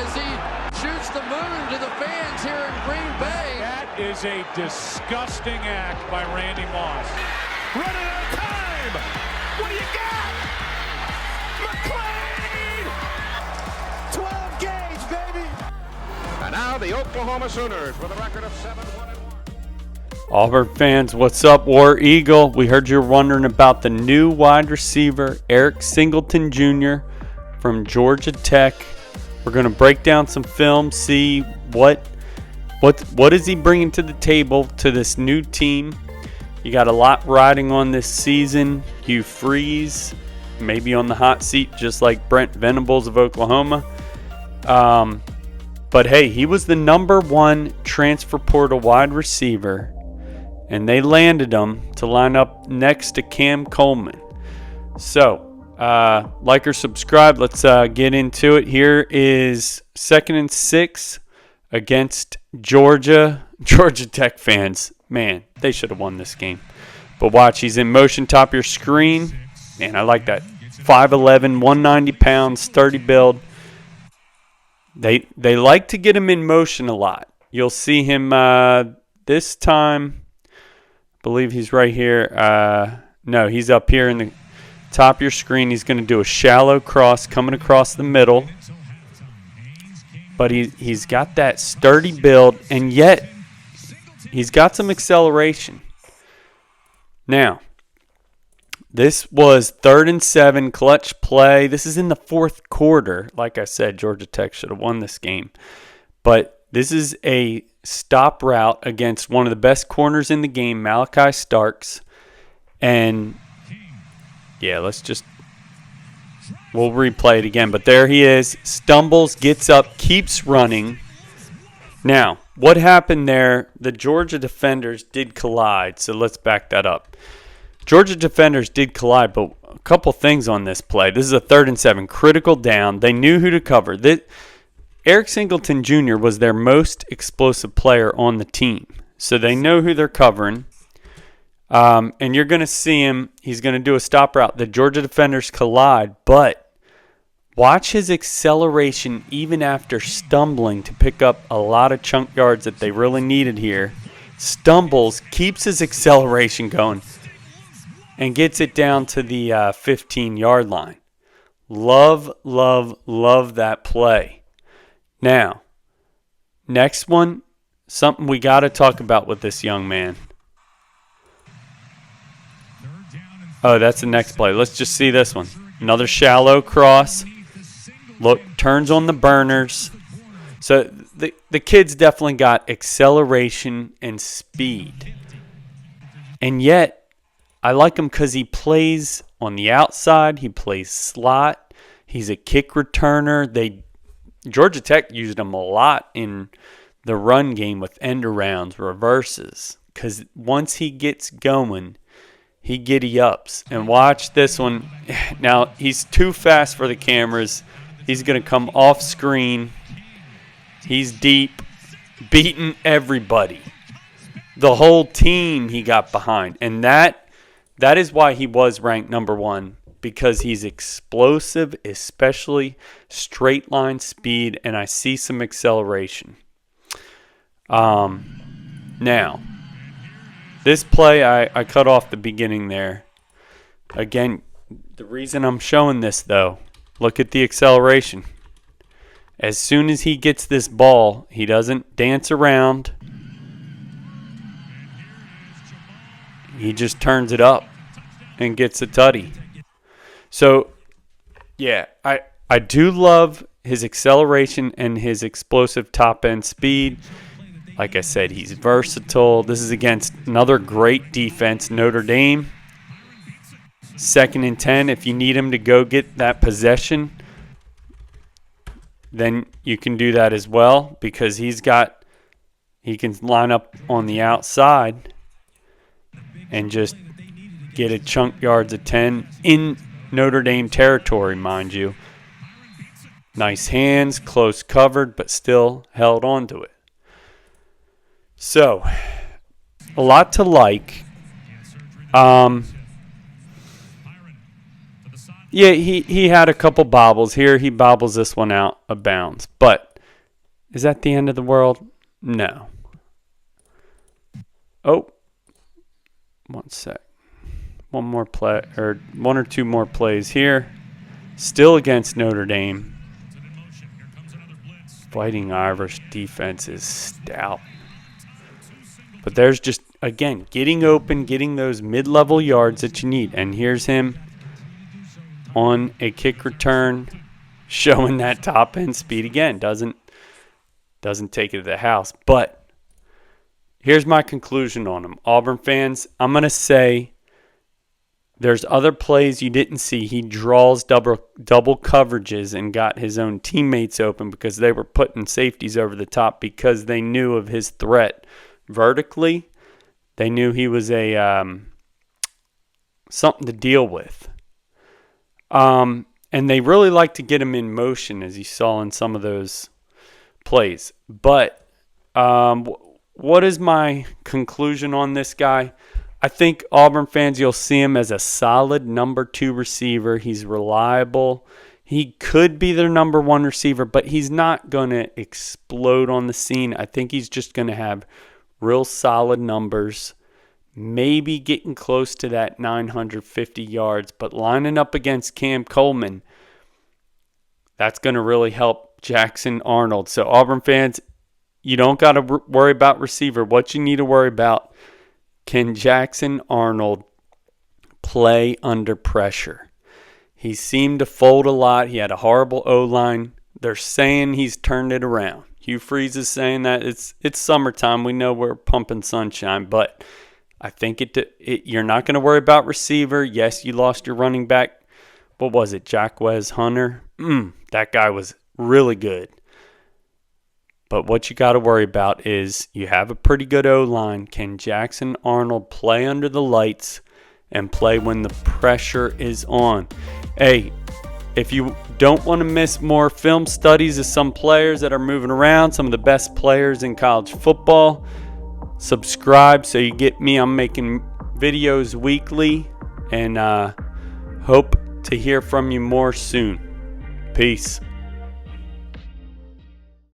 as he shoots the moon to the fans here in Green Bay. That is a disgusting act by Randy Moss. Running out of time. What do you got? McClain! 12 gauge, baby. And now the Oklahoma Sooners with a record of 7-1-1. Auburn fans, what's up? War Eagle. We heard you were wondering about the new wide receiver, Eric Singleton Jr. from Georgia Tech. We're going to break down some film, see what is he bringing to the table to this new team. You got a lot riding on this season. Hugh Freeze, maybe on the hot seat, just like Brent Venables of Oklahoma. But hey, he was the number one transfer portal wide receiver, and they landed him to line up next to Cam Coleman. So, like or subscribe. Let's get into it. Here is 2nd and 6 against Georgia. Georgia Tech fans, man, they should have won this game. But watch, he's in motion, top of your screen. Man, I like that. 5'11", 190 pounds, sturdy build. They like to get him in motion a lot. You'll see him this time. I believe he's right here. No, he's up here in the top of your screen. He's going to do a shallow cross coming across the middle. But he's got that sturdy build, and yet he's got some acceleration. Now, this was 3rd and 7, clutch play. This is in the 4th quarter. Like I said, Georgia Tech should have won this game. But this is a stop route against one of the best corners in the game, Malachi Starks. And, yeah, we'll replay it again. But there he is, stumbles, gets up, keeps running. Now, what happened there, the Georgia defenders did collide. So let's back that up. Georgia defenders did collide, but a couple things on this play. This is a 3rd and 7, critical down. They knew who to cover. Eric Singleton Jr. was their most explosive player on the team, so they know who they're covering. And you're going to see him. He's going to do a stop route. The Georgia defenders collide, but watch his acceleration even after stumbling to pick up a lot of chunk yards that they really needed here. Stumbles, keeps his acceleration going, and gets it down to the 15-yard line. Love, love, love that play. Now, next one, something we got to talk about with this young man. Oh, that's the next play. Let's just see this one. Another shallow cross. Look, turns on the burners. So the kid's definitely got acceleration and speed. And yet, I like him because he plays on the outside. He plays slot. He's a kick returner. Georgia Tech used him a lot in the run game with end arounds, reverses. Because once he gets going, he giddy-ups. And watch this one. Now, he's too fast for the cameras. He's going to come off screen. He's deep, beating everybody. The whole team he got behind. And that is why he was ranked number 1, because he's explosive, especially straight line speed, and I see some acceleration. Now, this play, I cut off the beginning there. Again, the reason I'm showing this, though, look at the acceleration. As soon as he gets this ball, he doesn't dance around. He just turns it up and gets a tutty. So, yeah, I do love his acceleration and his explosive top-end speed. Like I said, he's versatile. This is against another great defense, Notre Dame. 2nd and 10, if you need him to go get that possession, then you can do that as well, because he can line up on the outside and just get a chunk yards of 10 in Notre Dame territory, mind you. Nice hands, close covered, but still held on to it. So, a lot to like. Yeah, he had a couple bobbles here. He bobbles this one out of bounds. But Is that the end of the world? No. Oh. One sec. One more play, or one or two more plays here. Still against Notre Dame. Fighting Irish defense is stout. But there's just, again, getting open, getting those mid-level yards that you need. And here's him on a kick return, showing that top-end speed again. Doesn't take it to the house. But here's my conclusion on him. Auburn fans, I'm going to say there's other plays you didn't see. He draws double coverages and got his own teammates open because they were putting safeties over the top because they knew of his threat vertically. They knew he was a something to deal with. And they really like to get him in motion, as you saw in some of those plays. But what is my conclusion on this guy? I think Auburn fans, you'll see him as a solid number 2 receiver. He's reliable. He could be their number 1 receiver, but he's not going to explode on the scene. I think he's just going to have real solid numbers, maybe getting close to that 950 yards, but lining up against Cam Coleman, that's going to really help Jackson Arnold. So Auburn fans, you don't got to worry about receiver. What you need to worry about, can Jackson Arnold play under pressure? He seemed to fold a lot. He had a horrible O-line. They're saying he's turned it around. Hugh Freeze is saying that it's summertime. We know we're pumping sunshine, but I think you're not going to worry about receiver. Yes, you lost your running back. What was it, Jacquez Hunter? That guy was really good. But what you got to worry about is you have a pretty good O-line. Can Jackson Arnold play under the lights and play when the pressure is on? Hey, if you don't want to miss more film studies of some players that are moving around, some of the best players in college football, subscribe so you get me. I'm making videos weekly, and hope to hear from you more soon. Peace.